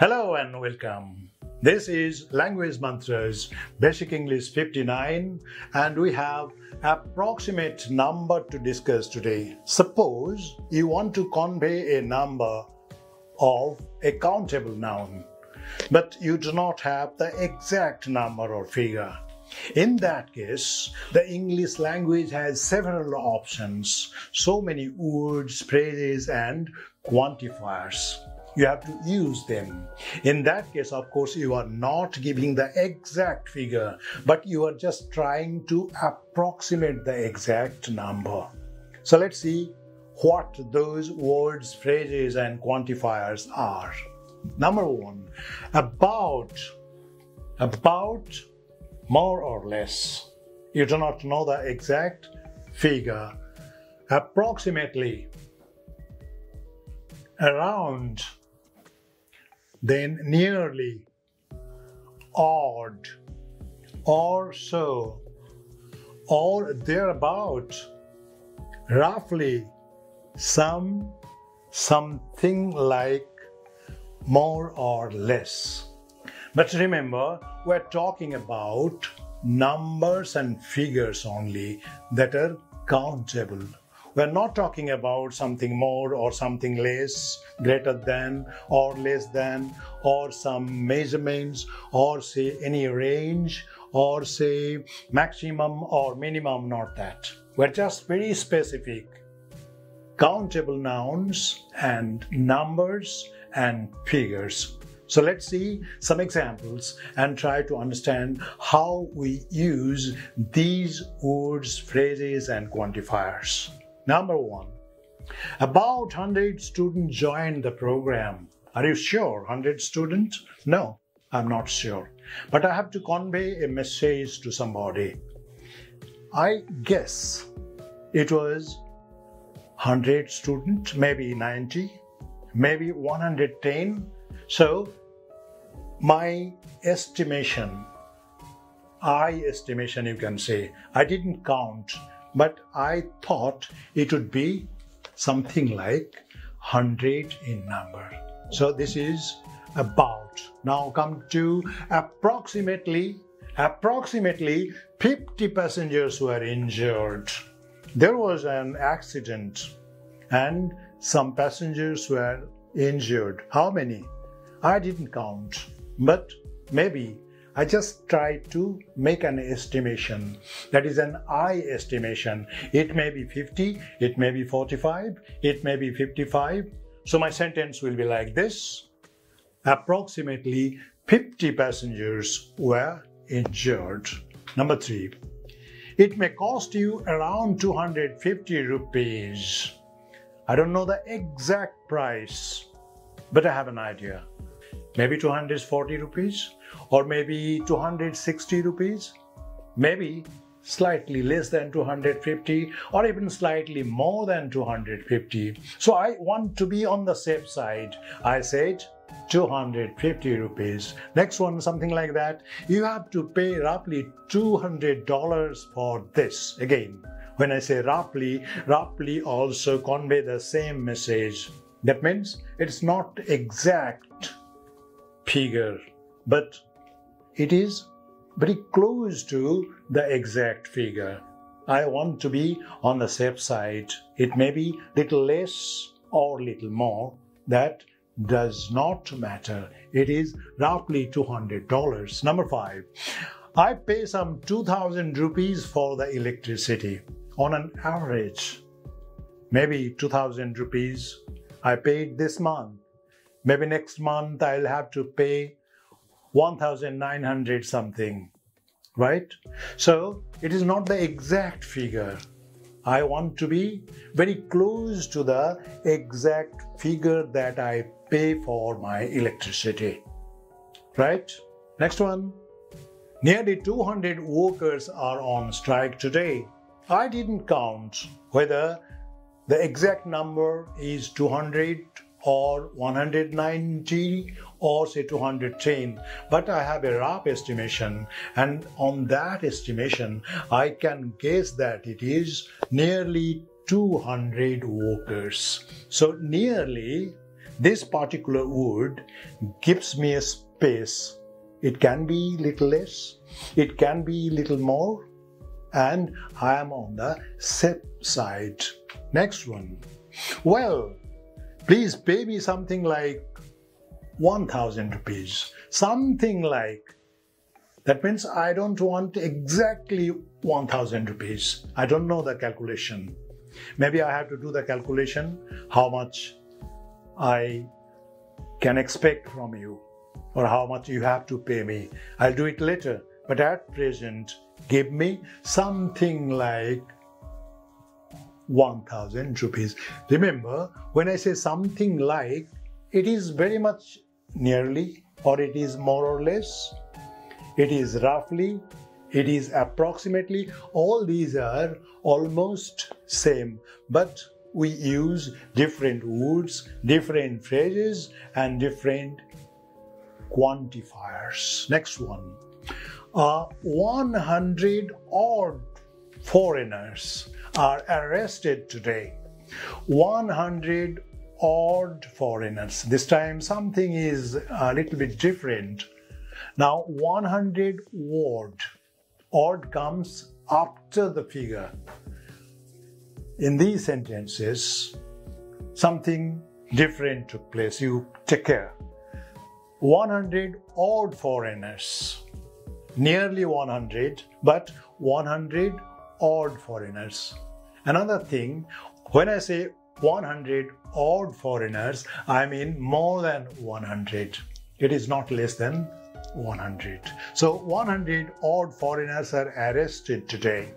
Hello and welcome. This is Language Mantras Basic English 59 and we have approximate number to discuss today. Suppose you want to convey a number of a countable noun, but you do not have the exact number or figure. In that case, the English language has several options, so many words, phrases and quantifiers. You have to use them. In that case, of course, you are not giving the exact figure, but you are just trying to approximate the exact number. So let's see what those words, phrases and quantifiers are. Number one, about, more or less. You do not know the exact figure. Approximately, around, then nearly, odd, or so, or thereabout, roughly, something like, more or less. But remember, we're talking about numbers and figures only that are countable. We're not talking about something more or something less, greater than or less than, or some measurements, or say any range, or say maximum or minimum, not that. We're just very specific. Countable nouns and numbers and figures. So let's see some examples and try to understand how we use these words, phrases and quantifiers. Number one, about 100 students joined the program. Are you sure 100 students? No, I'm not sure. But I have to convey a message to somebody. I guess it was 100 students, maybe 90, maybe 110. So my estimation, you can say, I didn't count, but I thought it would be something like 100 in number. So this is about. Now come to approximately. Approximately 50 passengers were injured. There was an accident and some passengers were injured. How many? I didn't count, but maybe I just tried to make an estimation. That is an I estimation. It may be 50, it may be 45, it may be 55. So my sentence will be like this. Approximately 50 passengers were injured. Number three, it may cost you around 250 rupees. I don't know the exact price, but I have an idea. Maybe 240 rupees or maybe 260 rupees, maybe slightly less than 250 or even slightly more than 250. So I want to be on the safe side. I said 250 rupees. Next one, something like that. You have to pay roughly $200 for this. Again, when I say roughly also convey the same message. That means it's not exact figure, but it is very close to the exact figure. I want to be on the safe side. It may be little less or little more. That does not matter. It is roughly $200. Number five, I pay some 2,000 rupees for the electricity. On an average, maybe 2,000 rupees I paid this month. Maybe next month I'll have to pay 1,900 something, right? So it is not the exact figure. I want to be very close to the exact figure that I pay for my electricity, right? Next one, nearly 200 workers are on strike today. I didn't count whether the exact number is 200 or 190 or say 210, but I have a rough estimation, and on that estimation I can guess that it is nearly 200 workers. So nearly this particular word gives me a space. It can be little less, it can be little more, and I am on the safe side. Next one. Well, please pay me something like 1000 rupees. Something like. That means I don't want exactly 1000 rupees. I don't know the calculation. Maybe I have to do the calculation how much I can expect from you or how much you have to pay me. I'll do it later. But at present, give me something like 1000 rupees. Remember, when I say something like, it is very much nearly, or it is more or less, it is roughly, it is approximately. All these are almost same, but we use different words, different phrases, and different quantifiers. Next one. 100 odd foreigners are arrested today. 100 odd foreigners. This time something is a little bit different. Now 100 odd comes after the figure. In these sentences, something different took place. You take care. 100 odd foreigners. Nearly 100, but 100 odd foreigners. Another thing, when I say 100 odd foreigners, I mean more than 100. It is not less than 100. So 100 odd foreigners are arrested today.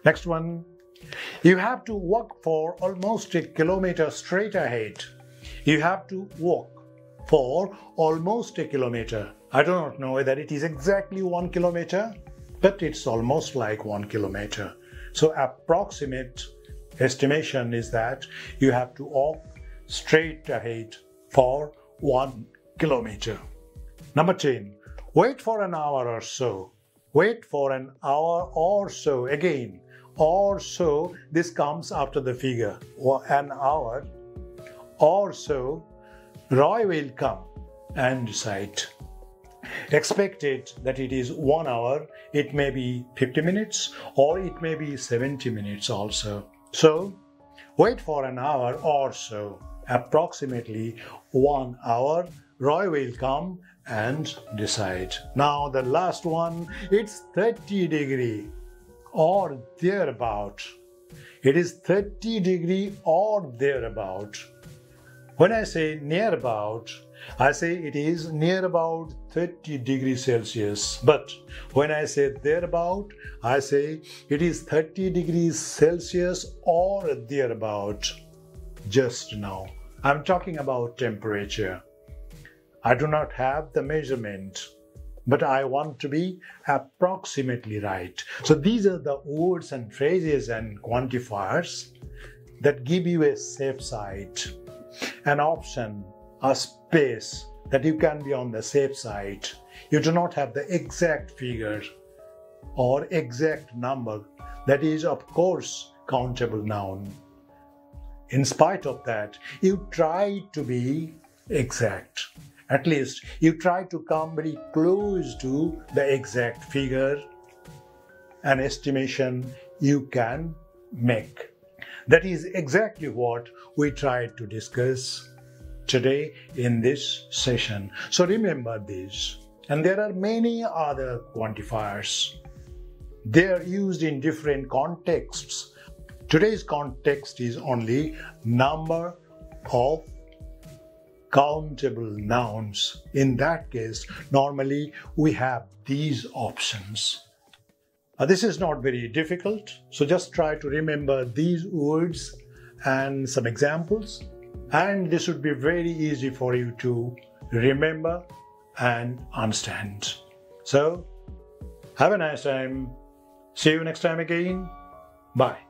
Next one. You have to walk for almost a kilometer straight ahead. You have to walk for almost a kilometer. I do not know whether it is exactly 1 kilometer, but it's almost like 1 kilometer. So approximate estimation is that you have to walk straight ahead for 1 kilometer. Number 10. Wait for an hour or so. Wait for an hour or so. Again, or so, this comes after the figure. An hour or so, Roy will come and decide. Expect it that it is 1 hour, it may be 50 minutes or it may be 70 minutes also. So, wait for an hour or so, approximately 1 hour, Roy will come and decide. Now the last one, it's 30 degree or thereabout. It is 30 degree or thereabout. When I say near about, I say it is near about 30 degrees Celsius. But when I say thereabout, I say it is 30 degrees Celsius or thereabout. Just now, I'm talking about temperature. I do not have the measurement, but I want to be approximately right. So these are the words and phrases and quantifiers that give you a safe side, an option, a space that you can be on the safe side. You do not have the exact figure or exact number. That is, of course, countable noun. In spite of that, you try to be exact. At least you try to come very close to the exact figure, an estimation you can make. That is exactly what we tried to discuss today in this session. So remember this. And there are many other quantifiers. They are used in different contexts. Today's context is only number of countable nouns. In that case, normally we have these options. This is not very difficult, so just try to remember these words and some examples, and this would be very easy for you to remember and understand. So, have a nice time. See you next time again. Bye.